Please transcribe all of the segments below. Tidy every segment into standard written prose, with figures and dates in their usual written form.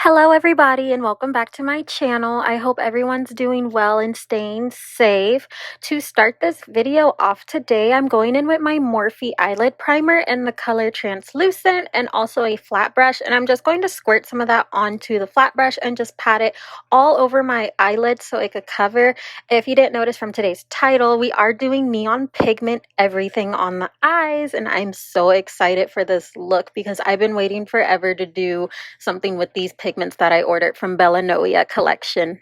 Hello everybody and welcome back to my channel. I hope everyone's doing well and staying safe. To start this video off today, I'm going in with my Morphe eyelid primer in the color Translucent and also a flat brush, and I'm just going to squirt some of that onto the flat brush and just pat it all over my eyelid so it could cover. If you didn't notice from today's title, we are doing neon pigment everything on the eyes, and I'm so excited for this look because I've been waiting forever to do something with these pigments that I ordered from Noia collection.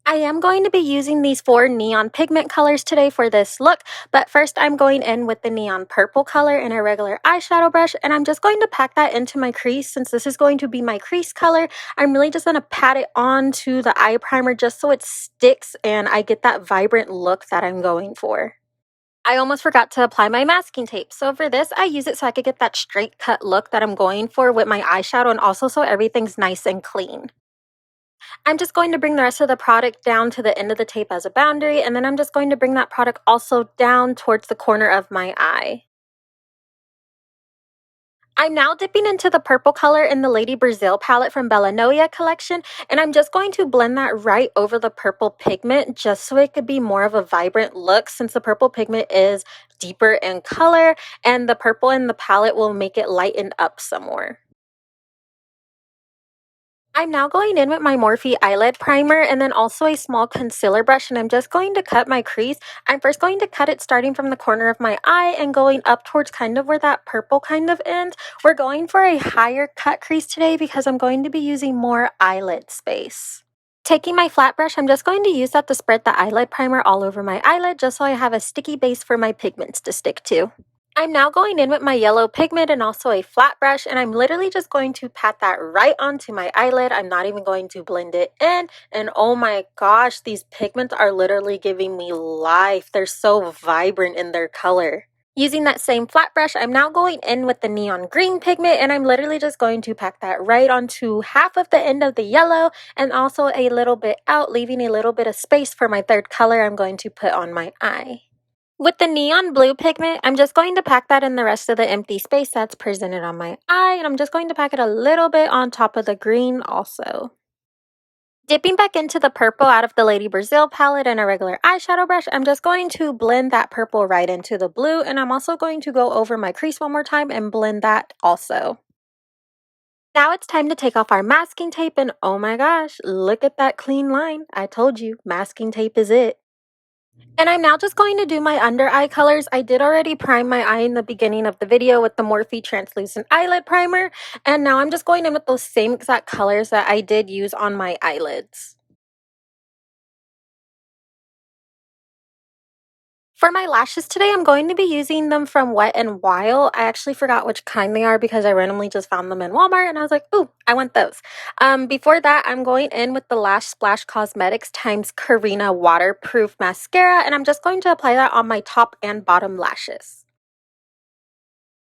I am going to be using these 4 neon pigment colors today for this look, but first I'm going in with the neon purple color in a regular eyeshadow brush, and I'm just going to pack that into my crease. Since this is going to be my crease color, I'm really just going to pat it onto the eye primer just so it sticks and I get that vibrant look that I'm going for. I almost forgot to apply my masking tape. So for this, I use it so I could get that straight cut look that I'm going for with my eyeshadow, and also so everything's nice and clean. I'm just going to bring the rest of the product down to the end of the tape as a boundary, and then I'm just going to bring that product also down towards the corner of my eye. I'm now dipping into the purple color in the Lady Brazil palette from Noia collection, and I'm just going to blend that right over the purple pigment just so it could be more of a vibrant look, since the purple pigment is deeper in color and the purple in the palette will make it lighten up some more. I'm now going in with my Morphe eyelid primer and then also a small concealer brush, and I'm just going to cut my crease. I'm first going to cut it starting from the corner of my eye and going up towards kind of where that purple kind of ends. We're going for a higher cut crease today because I'm going to be using more eyelid space. Taking my flat brush, I'm just going to use that to spread the eyelid primer all over my eyelid just so I have a sticky base for my pigments to stick to. I'm now going in with my yellow pigment and also a flat brush, and I'm literally just going to pat that right onto my eyelid. I'm not even going to blend it in, and oh my gosh, these pigments are literally giving me life. They're so vibrant in their color. Using that same flat brush, I'm now going in with the neon green pigment, and I'm literally just going to pack that right onto half of the end of the yellow and also a little bit out, leaving a little bit of space for my third color I'm going to put on my eye. With the neon blue pigment, I'm just going to pack that in the rest of the empty space that's presented on my eye, and I'm just going to pack it a little bit on top of the green also. Dipping back into the purple out of the Lady Brazil palette and a regular eyeshadow brush, I'm just going to blend that purple right into the blue, and I'm also going to go over my crease one more time and blend that also. Now it's time to take off our masking tape, and oh my gosh, look at that clean line. I told you, masking tape is it. And I'm now just going to do my under eye colors. I did already prime my eye in the beginning of the video with the Morphe Translucent Eyelid Primer, and now I'm just going in with those same exact colors that I did use on my eyelids. For my lashes today, I'm going to be using them from Wet n Wild. I actually forgot which kind they are because I randomly just found them in Walmart and I was like, ooh, I want those. Before that, I'm going in with the Lash Splash Cosmetics times Karina Waterproof Mascara, and I'm just going to apply that on my top and bottom lashes.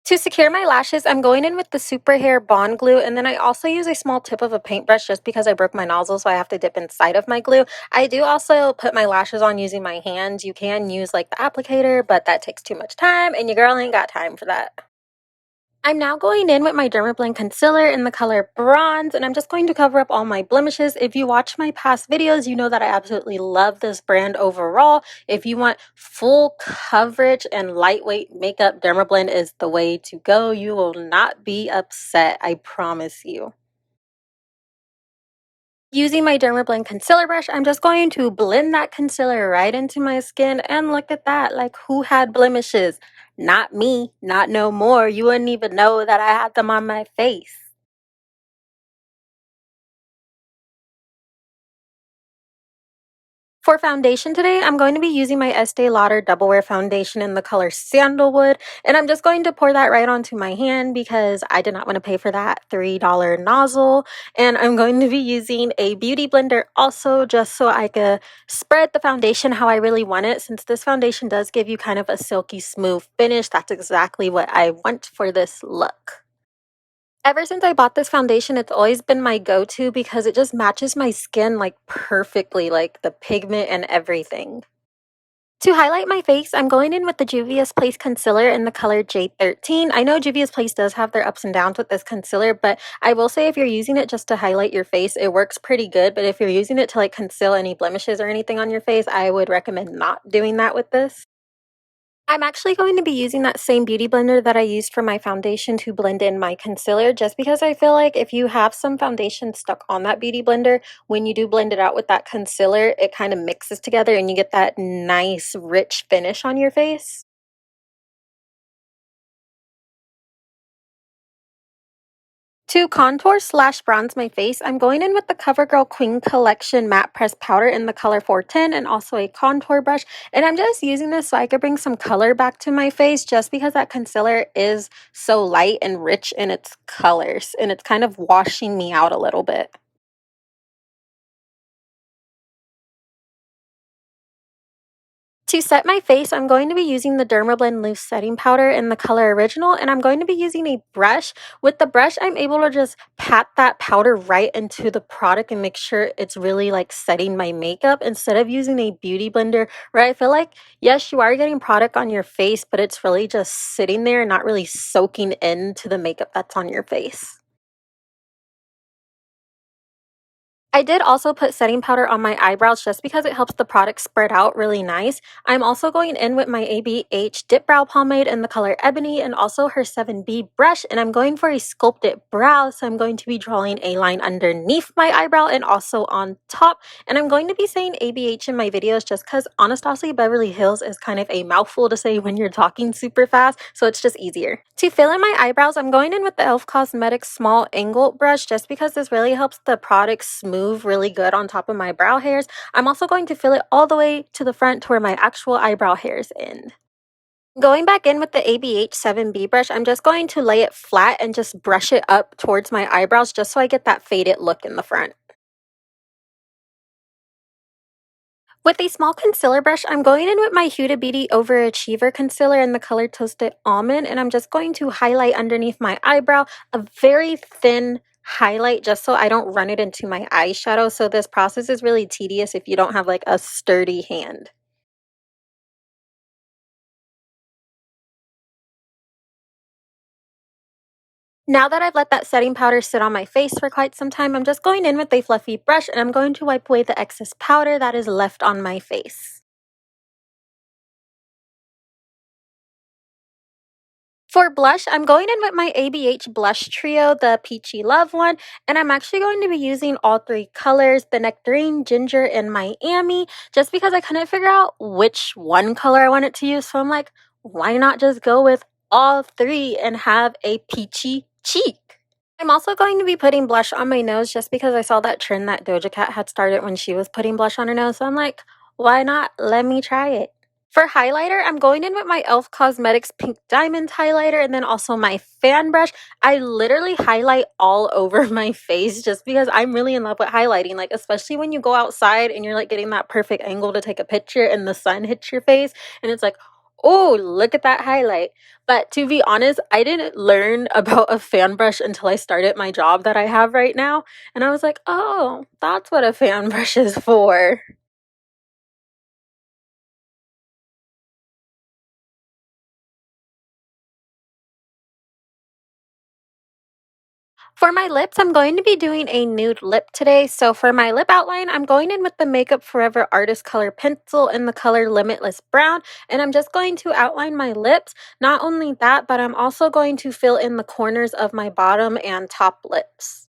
To secure my lashes, I'm going in with the Super Hair Bond Glue, and then I also use a small tip of a paintbrush just because I broke my nozzle, so I have to dip inside of my glue. I do also put my lashes on using my hands. You can use like the applicator, but that takes too much time, and your girl ain't got time for that. I'm now going in with my Dermablend concealer in the color Bronze, and I'm just going to cover up all my blemishes. If you watch my past videos, you know that I absolutely love this brand overall. If you want full coverage and lightweight makeup, Dermablend is the way to go. You will not be upset, I promise you. Using my Dermablend concealer brush, I'm just going to blend that concealer right into my skin, and look at that, like who had blemishes? Not me, not no more. You wouldn't even know that I had them on my face. For foundation today, I'm going to be using my Estee Lauder Double Wear Foundation in the color Sandalwood, and I'm just going to pour that right onto my hand because I did not want to pay for that $3 nozzle. And I'm going to be using a beauty blender also just so I could spread the foundation how I really want it. Since this foundation does give you kind of a silky smooth finish, that's exactly what I want for this look. Ever since I bought this foundation, it's always been my go-to because it just matches my skin like perfectly, like the pigment and everything. To highlight my face, I'm going in with the Juvia's Place Concealer in the color J13. I know Juvia's Place does have their ups and downs with this concealer, but I will say if you're using it just to highlight your face, it works pretty good. But if you're using it to like conceal any blemishes or anything on your face, I would recommend not doing that with this. I'm actually going to be using that same beauty blender that I used for my foundation to blend in my concealer, just because I feel like if you have some foundation stuck on that beauty blender, when you do blend it out with that concealer, it kind of mixes together and you get that nice rich finish on your face. To contour slash bronze my face, I'm going in with the CoverGirl Queen Collection Matte Press Powder in the color 410 and also a contour brush. And I'm just using this so I could bring some color back to my face, just because that concealer is so light and rich in its colors and it's kind of washing me out a little bit. To set my face, I'm going to be using the Dermablend Loose Setting Powder in the color Original, and I'm going to be using a brush. With the brush, I'm able to just pat that powder right into the product and make sure it's really like setting my makeup, instead of using a beauty blender where I feel like, yes, you are getting product on your face, but it's really just sitting there and not really soaking into the makeup that's on your face. I did also put setting powder on my eyebrows just because it helps the product spread out really nice. I'm also going in with my ABH Dipbrow Pomade in the color Ebony and also her 7B brush, and I'm going for a sculpted brow, so I'm going to be drawing a line underneath my eyebrow and also on top. And I'm going to be saying ABH in my videos just because Anastasia Beverly Hills is kind of a mouthful to say when you're talking super fast, so it's just easier. To fill in my eyebrows, I'm going in with the e.l.f. Cosmetics small angle brush just because this really helps the product smooth really good on top of my brow hairs. I'm also going to fill it all the way to the front to where my actual eyebrow hairs end. Going back in with the ABH 7B brush, I'm just going to lay it flat and just brush it up towards my eyebrows just so I get that faded look in the front. With a small concealer brush, I'm going in with my Huda Beauty Overachiever concealer in the color Toasted Almond, and I'm just going to highlight underneath my eyebrow, a very thin highlight just so I don't run it into my eyeshadow. So this process is really tedious if you don't have like a sturdy hand. Now that I've let that setting powder sit on my face for quite some time, I'm just going in with a fluffy brush and I'm going to wipe away the excess powder that is left on my face. For blush, I'm going in with my ABH Blush Trio, the Peachy Love one, and I'm actually going to be using all three colors, the Nectarine, Ginger, and Miami, just because I couldn't figure out which one color I wanted to use, so I'm like, why not just go with all three and have a peachy cheek? I'm also going to be putting blush on my nose just because I saw that trend that Doja Cat had started when she was putting blush on her nose, so I'm like, why not? Let me try it. For highlighter, I'm going in with my e.l.f. Cosmetics Pink Diamond highlighter and then also my fan brush. I literally highlight all over my face just because I'm really in love with highlighting, like especially when you go outside and you're like getting that perfect angle to take a picture and the sun hits your face and it's like, oh, look at that highlight. But to be honest, I didn't learn about a fan brush until I started my job that I have right now. And I was like, oh, that's what a fan brush is for. For my lips, I'm going to be doing a nude lip today. So for my lip outline, I'm going in with the Makeup Forever Artist Color Pencil in the color Limitless Brown. And I'm just going to outline my lips. Not only that, but I'm also going to fill in the corners of my bottom and top lips.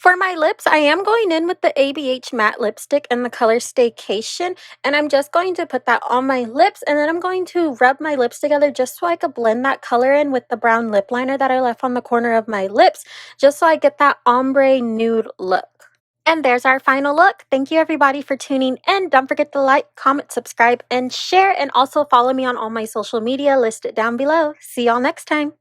For my lips, I am going in with the ABH matte lipstick in the color Staycation, and I'm just going to put that on my lips, and then I'm going to rub my lips together just so I could blend that color in with the brown lip liner that I left on the corner of my lips, just so I get that ombre nude look. And there's our final look. Thank you everybody for tuning in. Don't forget to like, comment, subscribe, and share, and also follow me on all my social media listed down below. See y'all next time.